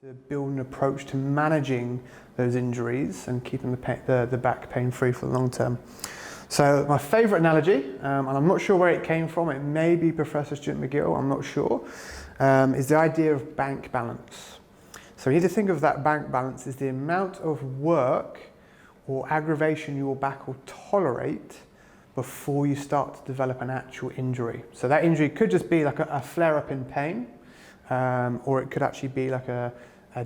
to build an approach to managing those injuries and keeping the back pain free for the long term. So my favourite analogy, and I'm not sure where it came from, it may be Professor Stuart McGill, I'm not sure, is the idea of bank balance. So you need to think of that bank balance as the amount of work or aggravation your back will tolerate before you start to develop an actual injury. So that injury could just be like a flare-up in pain, or it could actually be like a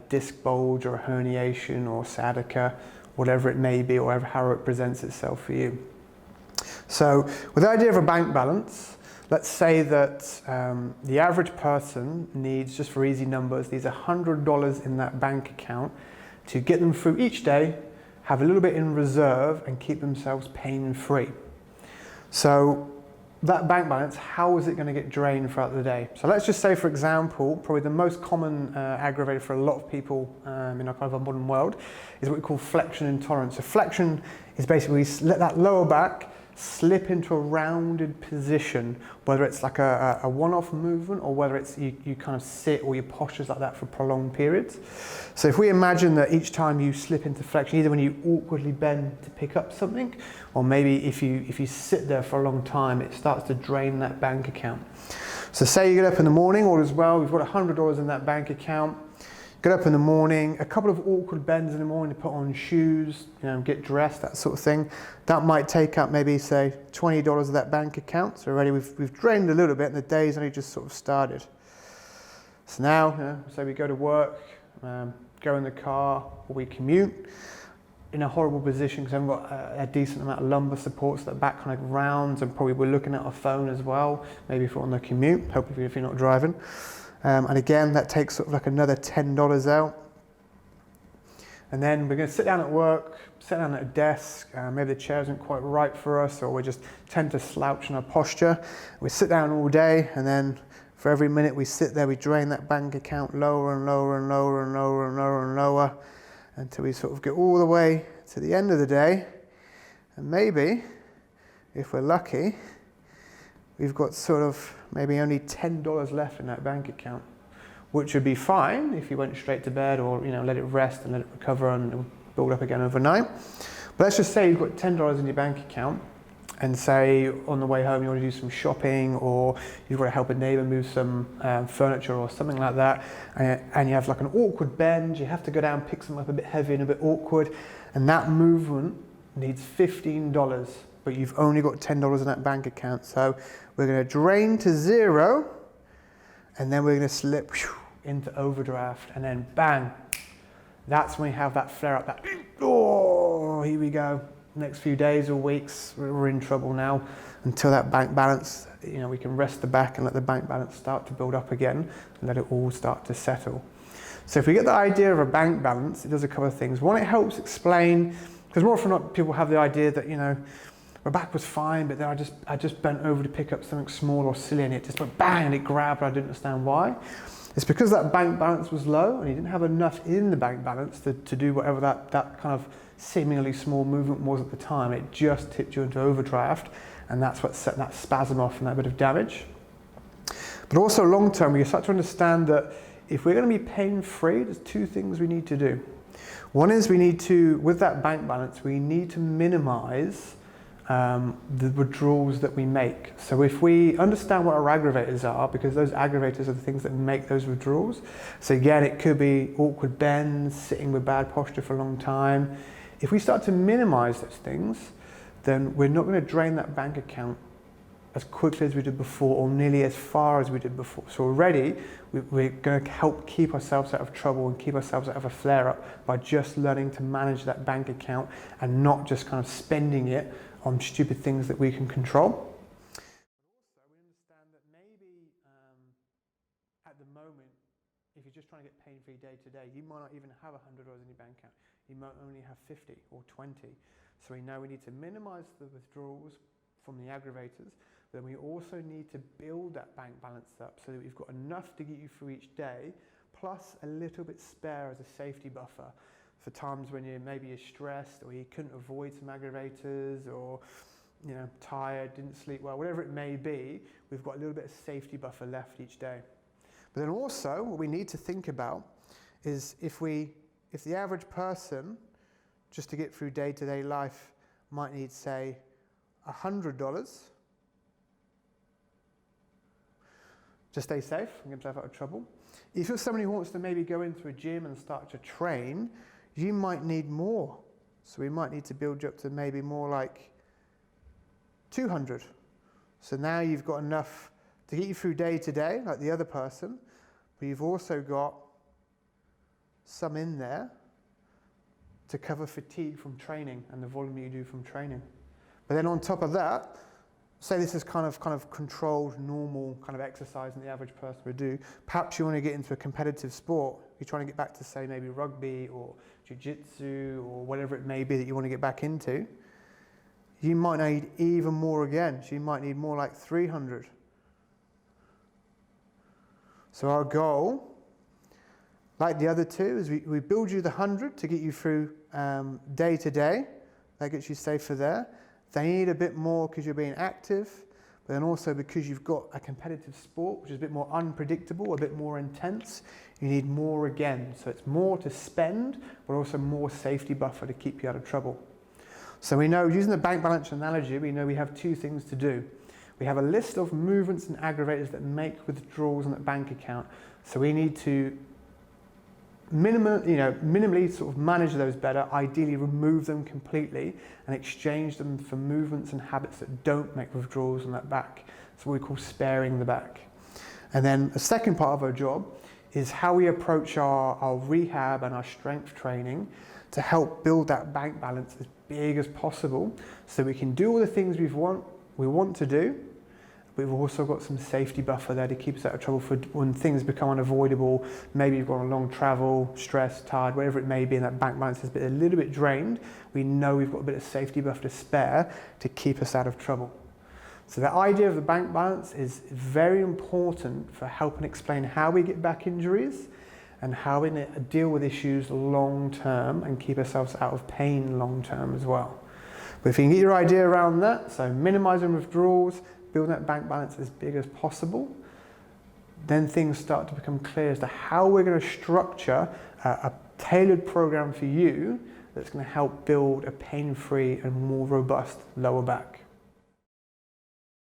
disc bulge or a herniation or sciatica, whatever it may be, or how it presents itself for you. So with the idea of a bank balance, let's say that the average person needs, just for easy numbers, needs $100 in that bank account to get them through each day, have a little bit in reserve and keep themselves pain-free. So that bank balance, how is it going to get drained throughout the day? So let's just say, for example, probably the most common aggravator for a lot of people in our kind of a modern world is what we call flexion intolerance. So flexion is basically let that lower back slip into a rounded position, whether it's like a one-off movement or whether it's you kind of sit or your posture's like that for prolonged periods. So if we imagine that each time you slip into flexion, either when you awkwardly bend to pick up something, or maybe if you sit there for a long time, it starts to drain that bank account. So say you get up in the morning, all is well, we've got $100 in that bank account. Get up in the morning, a couple of awkward bends in the morning to put on shoes, get dressed, that sort of thing. That might take up maybe, say, $20 of that bank account. So already we've drained a little bit and the day's only just sort of started. So now, say we go to work, go in the car, or we commute in a horrible position because we haven't got a decent amount of lumbar support, so that back kind of rounds, and probably we're looking at our phone as well, maybe if we're on the commute, hopefully if you're not driving. And again, that takes sort of like another $10 out. And then we're going to sit down at work, sit down at a desk, maybe the chair isn't quite right for us, or we just tend to slouch in our posture. We sit down all day, and then for every minute we sit there, we drain that bank account lower and lower and lower and lower and lower and lower until we sort of get all the way to the end of the day. And maybe, if we're lucky, we've got sort of maybe only $10 left in that bank account, which would be fine if you went straight to bed or let it rest and let it recover and build up again overnight. But let's just say you've got $10 in your bank account, and say on the way home you want to do some shopping, or you've got to help a neighbour move some furniture or something like that, and you have like an awkward bend, you have to go down, pick something up a bit heavy and a bit awkward, and that movement needs $15. But you've only got $10 in that bank account. So we're going to drain to zero, and then we're going to slip into overdraft, and then bang. That's when we have that flare up, that, oh, here we go. Next few days or weeks, we're in trouble now until that bank balance, we can rest the back and let the bank balance start to build up again and let it all start to settle. So if we get the idea of a bank balance, it does a couple of things. One, it helps explain, because more often than not, people have the idea that, my back was fine, but then I just bent over to pick up something small or silly, and it just went bang, and it grabbed, and I didn't understand why. It's because that bank balance was low, and you didn't have enough in the bank balance to do whatever that kind of seemingly small movement was at the time. It just tipped you into overdraft, and that's what set that spasm off and that bit of damage. But also long term, you start to understand that if we're going to be pain-free, there's two things we need to do. One is we need to, with that bank balance, we need to minimize the withdrawals that we make. So if we understand what our aggravators are, because those aggravators are the things that make those withdrawals. So again, it could be awkward bends, sitting with bad posture for a long time. If we start to minimize those things, then we're not going to drain that bank account as quickly as we did before, or nearly as far as we did before. So already we're going to help keep ourselves out of trouble and keep ourselves out of a flare-up by just learning to manage that bank account and not just kind of spending it on stupid things that we can control. But also we understand that maybe at the moment, if you're just trying to get pain-free day to day, you might not even have $100 in your bank account. You might only have 50 or 20. So we know we need to minimize the withdrawals from the aggravators, but then we also need to build that bank balance up so that we've got enough to get you through each day, plus a little bit spare as a safety buffer for times when maybe you're stressed, or you couldn't avoid some aggravators, or tired, didn't sleep well, whatever it may be, we've got a little bit of safety buffer left each day. But then also what we need to think about is if the average person, just to get through day-to-day life, might need, say, $100 to stay safe and get himself out of trouble. If you're somebody who wants to maybe go into a gym and start to train, you might need more. So we might need to build you up to maybe more like 200. So now you've got enough to get you through day to day, like the other person, but you've also got some in there to cover fatigue from training and the volume you do from training. But then on top of that, say this is kind of controlled, normal kind of exercise that the average person would do. Perhaps you want to get into a competitive sport. You're trying to get back to, say, maybe rugby or jiu-jitsu or whatever it may be that you want to get back into. You might need even more again. So you might need more like 300. So our goal, like the other two, is we build you the 100 to get you through day to day. That gets you safer there. They need a bit more because you're being active, but then also because you've got a competitive sport, which is a bit more unpredictable, a bit more intense, you need more again. So it's more to spend, but also more safety buffer to keep you out of trouble. So we know, using the bank balance analogy, we know we have two things to do. We have a list of movements and aggravators that make withdrawals on that bank account. So we need to minimally sort of manage those better, ideally remove them completely and exchange them for movements and habits that don't make withdrawals on that back. That's what we call sparing the back. And then the second part of our job is how we approach our rehab and our strength training to help build that bank balance as big as possible so we can do all the things we want to do. We've also got some safety buffer there to keep us out of trouble for when things become unavoidable. Maybe you've gone on long travel, stressed, tired, whatever it may be, and that bank balance is a little bit drained. We know we've got a bit of safety buffer to spare to keep us out of trouble. So the idea of the bank balance is very important for helping explain how we get back injuries and how we deal with issues long term and keep ourselves out of pain long term as well. But if you can get your idea around that, so minimizing withdrawals, building that bank balance as big as possible, then things start to become clear as to how we're going to structure a tailored program for you that's going to help build a pain-free and more robust lower back.